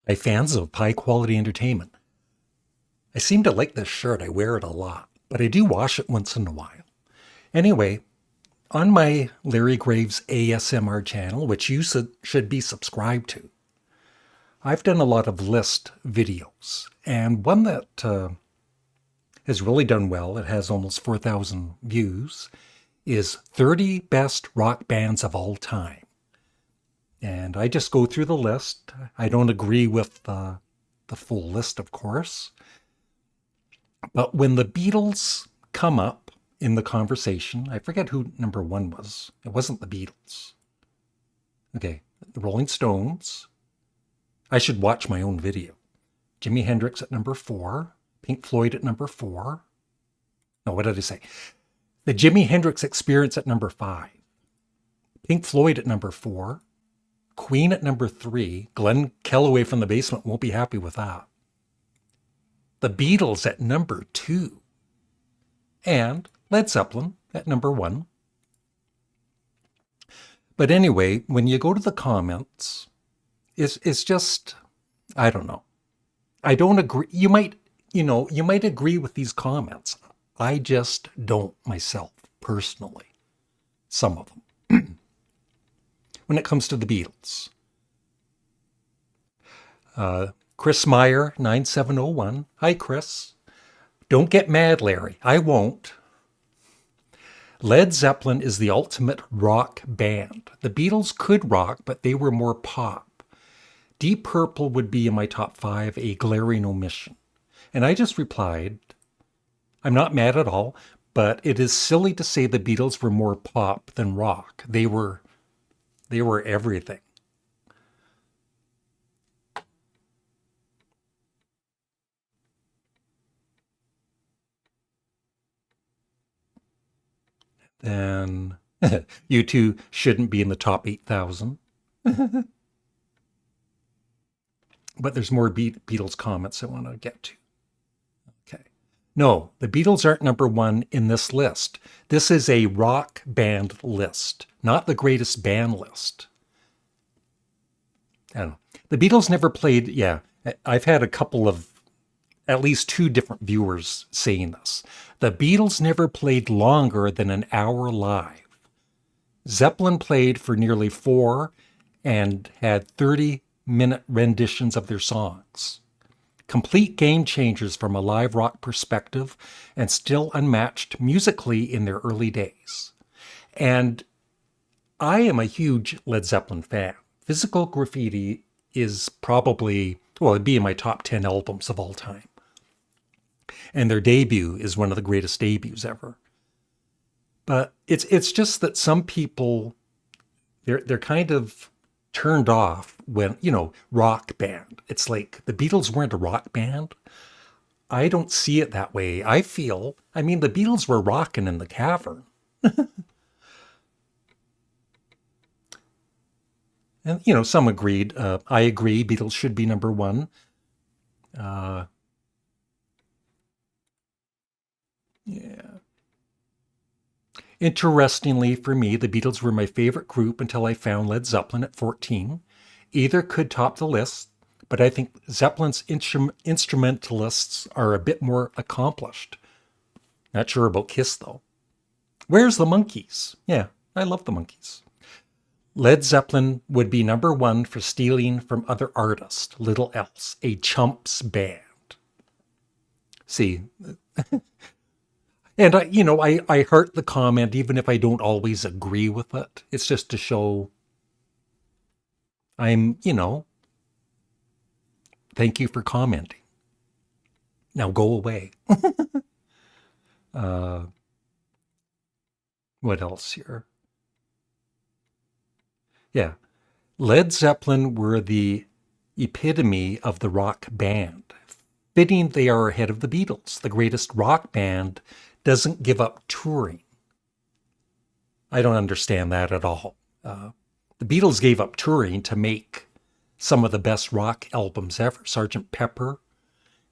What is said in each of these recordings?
Hi, fans of high quality entertainment. I seem to like this shirt. I wear it a lot, but I do wash it once in a while. Anyway, on my Larry Graves ASMR channel, which you should be subscribed to, I've done a lot of list videos. And one that has really done well, it has almost 4,000 views, is 30 Best Rock Bands of All Time. And I just go through the list. I don't agree with the full list, of course. But when the Beatles come up in the conversation, I forget who number one was. It wasn't the Beatles. Okay, the Rolling Stones. I should watch my own video. Jimi Hendrix at number 4. Pink Floyd at number 4. No, what did I say? The Jimi Hendrix Experience at number 5. Pink Floyd at number 4. Queen at number 3. Glenn Kellaway from the Basement won't be happy with that. The Beatles at number 2. And Led Zeppelin at number 1. But anyway, when you go to the comments, it's just, I don't know. I don't agree. You might agree with these comments. I just don't myself, personally. Some of them. When it comes to the Beatles. Chris Meyer, 9701. Hi, Chris. Don't get mad, Larry. I won't. Led Zeppelin is the ultimate rock band. The Beatles could rock, but they were more pop. Deep Purple would be in my top 5, a glaring omission. And I just replied, I'm not mad at all, but it is silly to say the Beatles were more pop than rock. They were everything. Then you two shouldn't be in the top 8,000. But there's more Beatles comments I want to get to. Okay. No, the Beatles aren't number 1 in this list. This is a rock band list, not the greatest band list. I don't know. The Beatles never played, yeah, I've had a couple of, at least 2 different viewers saying this. The Beatles never played longer than an hour live. Zeppelin played for nearly 4 and had 30-minute renditions of their songs. Complete game changers from a live rock perspective and still unmatched musically in their early days. And I am a huge Led Zeppelin fan. Physical Graffiti is probably, well, it'd be in my top 10 albums of all time. And their debut is one of the greatest debuts ever. But it's just that some people, they're kind of turned off when, rock band. It's like the Beatles weren't a rock band. I don't see it that way. The Beatles were rocking in the cavern. And, some agreed. I agree, Beatles should be number 1. Yeah. Interestingly for me, the Beatles were my favorite group until I found Led Zeppelin at 14. Either could top the list, but I think Zeppelin's instrumentalists are a bit more accomplished. Not sure about Kiss, though. Where's the Monkees? Yeah, I love the Monkees. Led Zeppelin would be number 1 for stealing from other artists. Little else. A chumps band. See, and I heart the comment even if I don't always agree with it. It's just to show I'm, thank you for commenting. Now go away. What else here? Yeah. Led Zeppelin were the epitome of the rock band. Fitting they are ahead of the Beatles. The greatest rock band doesn't give up touring. I don't understand that at all. The Beatles gave up touring to make some of the best rock albums ever. Sgt. Pepper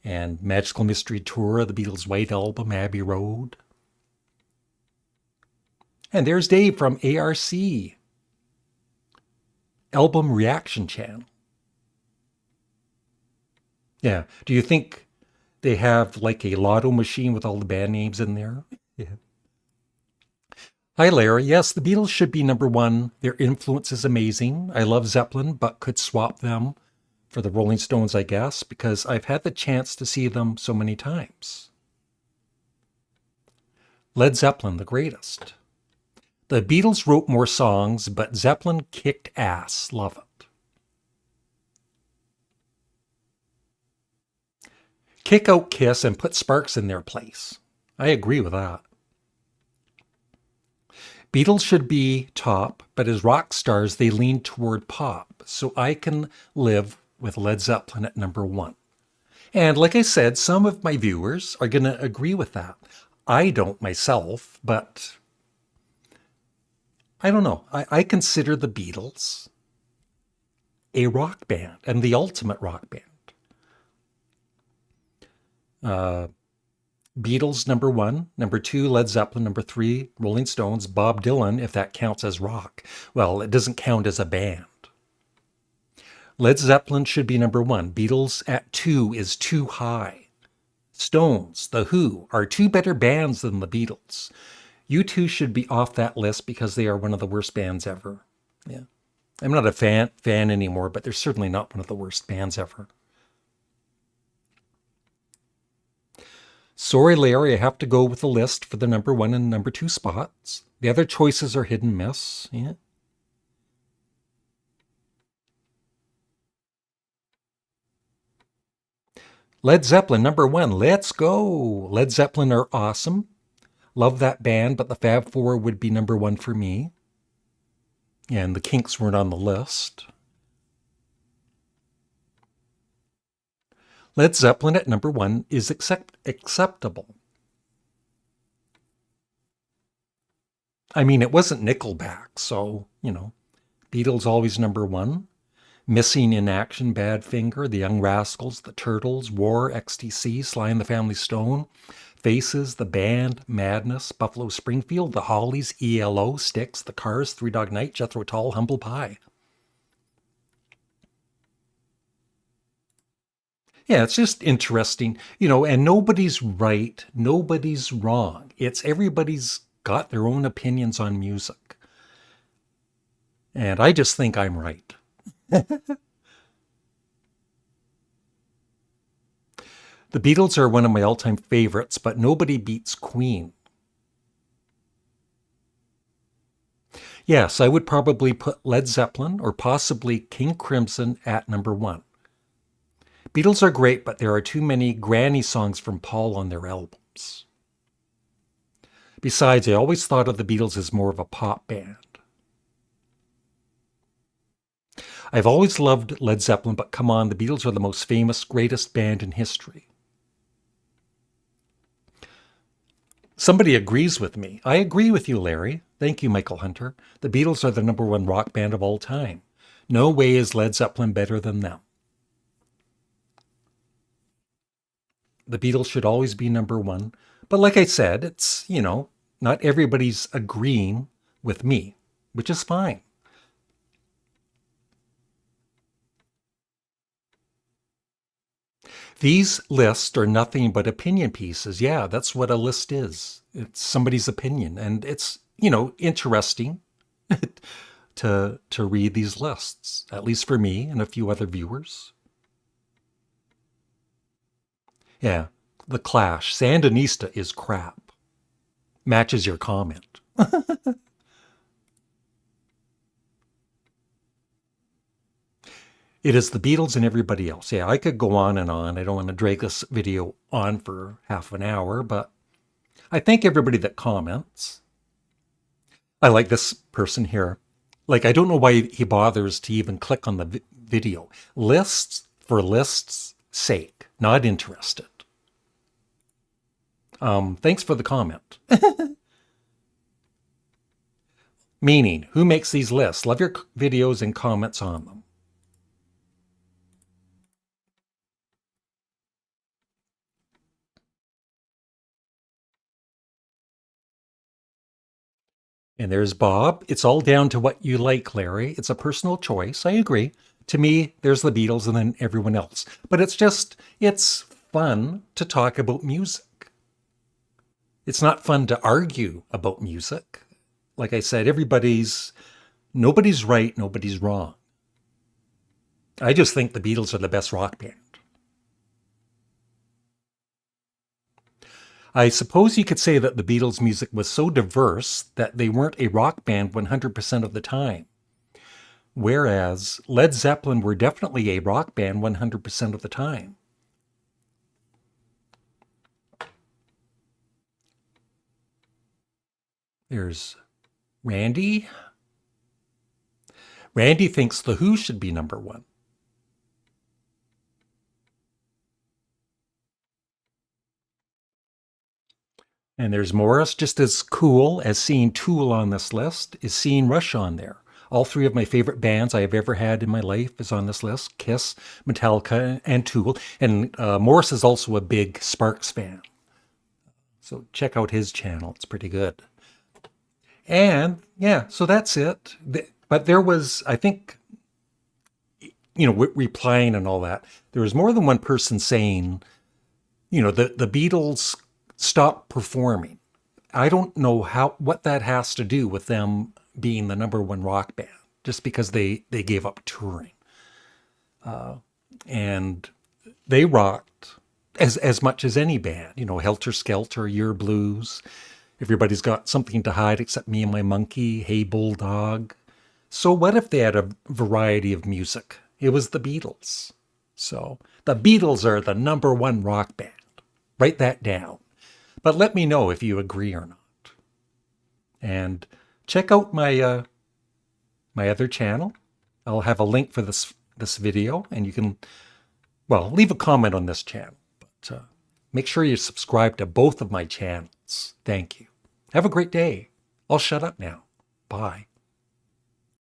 and Magical Mystery Tour, the Beatles' White Album, Abbey Road. And there's Dave from ARC. Album Reaction Channel. Yeah. Do you think they have like a lotto machine with all the band names in there? Yeah. Hi, Larry. Yes, the Beatles should be number one. Their influence is amazing. I love Zeppelin, but could swap them for the Rolling Stones, I guess, because I've had the chance to see them so many times. Led Zeppelin, the greatest. The Beatles wrote more songs, but Zeppelin kicked ass. Love it. Kick out Kiss and put Sparks in their place. I agree with that. Beatles should be top, but as rock stars, they lean toward pop. So I can live with Led Zeppelin at number one. And like I said, some of my viewers are going to agree with that. I don't myself, but I don't know. I consider the Beatles a rock band and the ultimate rock band. Beatles, number one. Number two, Led Zeppelin. Number three, Rolling Stones. Bob Dylan, if that counts as rock. Well, it doesn't count as a band. Led Zeppelin should be number one. Beatles at two is too high. Stones, The Who are two better bands than the Beatles. U2 should be off that list because they are one of the worst bands ever. Yeah. I'm not a fan anymore, but they're certainly not one of the worst bands ever. Sorry, Larry, I have to go with the list for the number one and number two spots. The other choices are hit and miss. Yeah. Led Zeppelin, number one. Let's go. Led Zeppelin are awesome. Love that band, but the Fab Four would be number one for me. And the Kinks weren't on the list. Led Zeppelin at number one is acceptable. I mean, it wasn't Nickelback, so, Beatles always number one. Missing in Action, Badfinger, The Young Rascals, The Turtles, War, XTC, Sly and the Family Stone, Faces, The Band, Madness, Buffalo Springfield, The Hollies, ELO, Styx, The Cars, Three Dog Night, Jethro Tull, Humble Pie. Yeah, it's just interesting, and nobody's right, nobody's wrong. It's everybody's got their own opinions on music. And I just think I'm right. The Beatles are one of my all-time favorites, but nobody beats Queen. Yes, I would probably put Led Zeppelin or possibly King Crimson at number one. Beatles are great, but there are too many granny songs from Paul on their albums. Besides, I always thought of the Beatles as more of a pop band. I've always loved Led Zeppelin, but come on, the Beatles are the most famous, greatest band in history. Somebody agrees with me. I agree with you, Larry. Thank you, Michael Hunter. The Beatles are the number one rock band of all time. No way is Led Zeppelin better than them. The Beatles should always be number one. But like I said, it's, not everybody's agreeing with me, which is fine. These lists are nothing but opinion pieces. Yeah, that's what a list is. It's somebody's opinion. And it's, interesting to read these lists, at least for me and a few other viewers. Yeah, The Clash. Sandinista is crap. Matches your comment. It is the Beatles and everybody else. Yeah, I could go on and on. I don't want to drag this video on for half an hour, but I thank everybody that comments. I like this person here. Like, I don't know why he bothers to even click on the video. Lists for lists' sake, not interested. Thanks for the comment. Meaning, who makes these lists? Love your videos and comments on them. And there's Bob. It's all down to what you like, Larry. It's a personal choice. I agree. To me, there's the Beatles and then everyone else. But it's fun to talk about music. It's not fun to argue about music. Like I said, nobody's right, nobody's wrong. I just think the Beatles are the best rock band. I suppose you could say that the Beatles' music was so diverse that they weren't a rock band 100% of the time. Whereas Led Zeppelin were definitely a rock band 100% of the time. There's Randy. Randy thinks The Who should be number one. And there's Morris. Just as cool as seeing Tool on this list is seeing Rush on there. All three of my favorite bands I have ever had in my life is on this list. Kiss, Metallica, and Tool. And Morris is also a big Sparks fan. So check out his channel. It's pretty good. And yeah, so that's it. But there was, I think, replying and all that, there was more than one person saying, the Beatles stopped performing. I don't know what that has to do with them being the number one rock band, just because they gave up touring. And they rocked as much as any band, Helter Skelter, Your Blues. Everybody's got something to hide except me and my monkey, Hey Bulldog. So what if they had a variety of music? It was the Beatles. So the Beatles are the number one rock band. Write that down. But let me know if you agree or not. And check out my my other channel. I'll have a link for this video, and you can, leave a comment on this channel. But make sure you subscribe to both of my channels. Thank you. Have a great day. I'll shut up now. Bye.